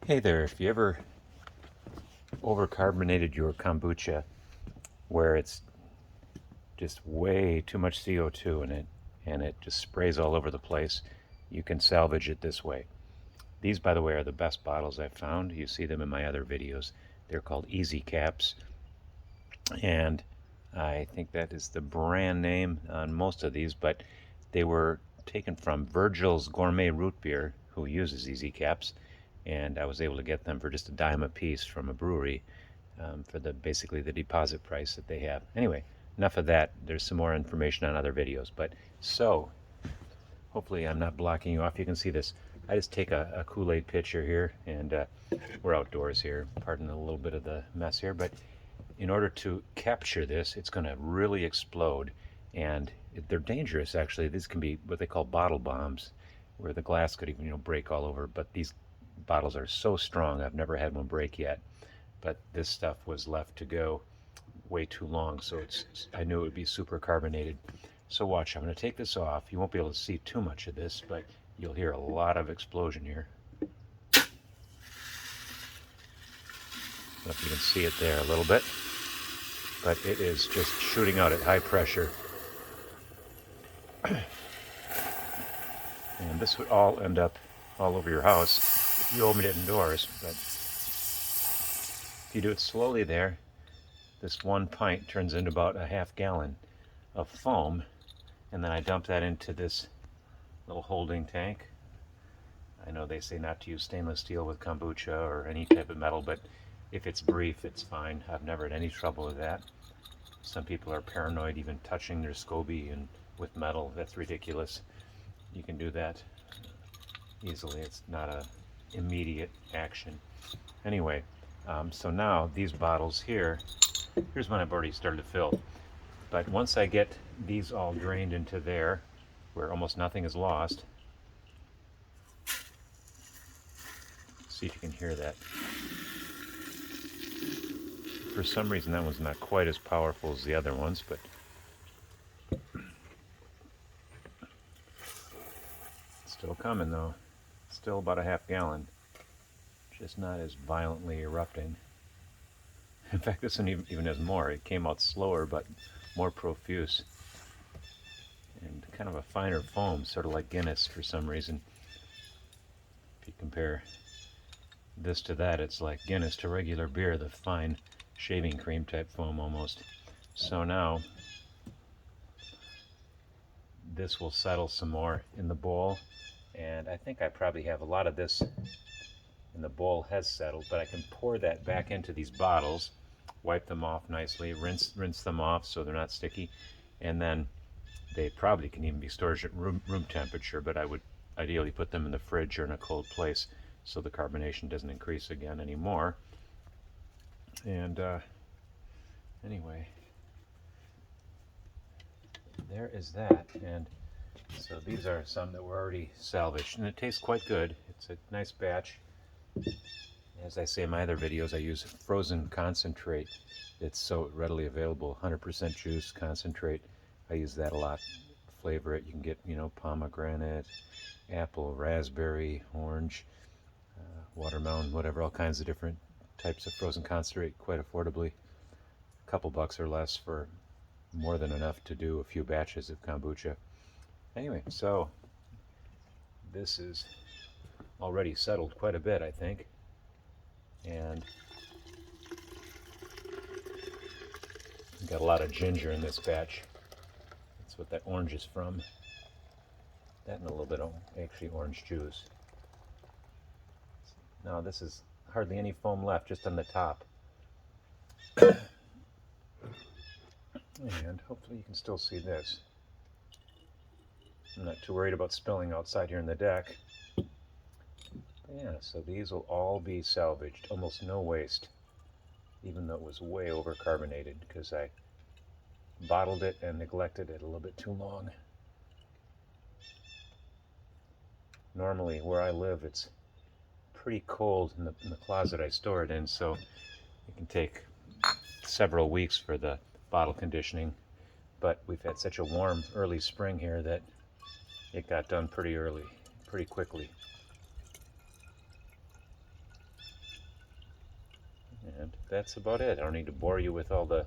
Hey there, if you ever over-carbonated your kombucha where it's just way too much CO2 in it and it just sprays all over the place, you can salvage it this way. These, by the way, are the best bottles I've found. You see them in my other videos. They're called Easy Caps, and I think that is the brand name on most of these, but they were taken from Virgil's Gourmet Root Beer, who uses Easy Caps, and I was able to get them for just a dime a piece from a brewery for basically the deposit price that they have. Anyway, enough of that. There's some more information on other videos, but so hopefully I'm not blocking you off. You can see this. I just take a Kool-Aid pitcher here, and we're outdoors here. Pardon a little bit of the mess here, but in order to capture this, it's going to really explode, and they're dangerous actually. These can be what they call bottle bombs, where the glass could even break all over, but these bottles are so strong. I've never had one break yet, but this stuff was left to go way too long, so I knew it would be super carbonated. So watch, I'm going to take this off. You won't be able to see too much of this, but you'll hear a lot of explosion here. I don't know if you can see it there a little bit, but it is just shooting out at high pressure. And this would all end up all over your house if you opened it indoors, but if you do it slowly there, this 1 pint turns into about a half gallon of foam, and then I dump that into this little holding tank. I know they say not to use stainless steel with kombucha or any type of metal, but if it's brief, it's fine. I've never had any trouble with that. Some people are paranoid even touching their SCOBY and with metal. That's ridiculous. You can do that easily. It's not a immediate action. Anyway, so now these bottles here, here's one I've already started to fill. But once I get these all drained into there, where almost nothing is lost, see if you can hear that. For some reason that one's not quite as powerful as the other ones, but still coming though. Still about a half gallon, just not as violently erupting. In fact, this one even has more. It came out slower, but more profuse. And kind of a finer foam, sort of like Guinness for some reason. If you compare this to that, it's like Guinness to regular beer, the fine shaving cream type foam almost. So now, this will settle some more in the bowl. And I think I probably have a lot of this in the bowl has settled, but I can pour that back into these bottles, wipe them off nicely, rinse them off so they're not sticky, and then they probably can even be stored at room temperature, but I would ideally put them in the fridge or in a cold place so the carbonation doesn't increase again anymore. And anyway, there is that. And so these are some that were already salvaged, and it tastes quite good. It's a nice batch. As I say in my other videos, I use frozen concentrate. It's so readily available, 100% juice concentrate. I use that a lot. Flavor it. You can get, pomegranate, apple, raspberry, orange, watermelon, whatever, all kinds of different types of frozen concentrate quite affordably. A couple bucks or less for more than enough to do a few batches of kombucha. Anyway, so this is already settled quite a bit, I think. And got a lot of ginger in this batch. That's what that orange is from. That and a little bit of actually orange juice. Now this is hardly any foam left, just on the top. And hopefully you can still see this. I'm not too worried about spilling outside here in the deck. Yeah, so these will all be salvaged, almost no waste, even though it was way over-carbonated because I bottled it and neglected it a little bit too long. Normally, where I live, it's pretty cold in the closet I store it in, so it can take several weeks for the bottle conditioning. But we've had such a warm early spring here that it got done pretty quickly. that's about it. I don't need to bore you with all the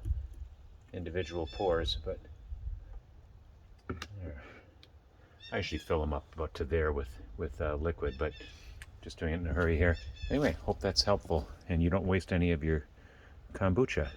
individual pores, but there. I usually fill them up about to there with liquid, but just doing it in a hurry here. Anyway, hope that's helpful and you don't waste any of your kombucha.